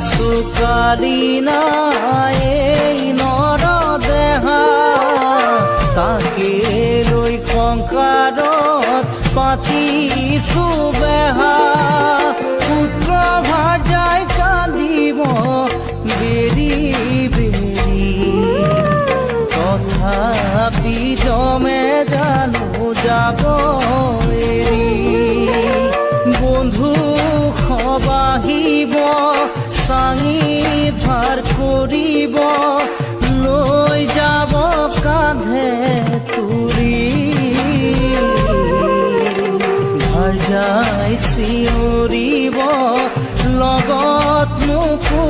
চুকালি নাই এই নৰ দেহা তাকে লৈ সংসাৰত পাতিছো বেহা পুত্ৰ ভাৰ্যাই কান্দিব বেৰি বেৰি তথাপি জমে জানো যাব এৰি বন্ধু সবাহিব চাঙি ভাৰ কৰিব লৈ যাব কান্ধে তুৰি ভাৰ্যাই চিঞৰিব লগত মোকো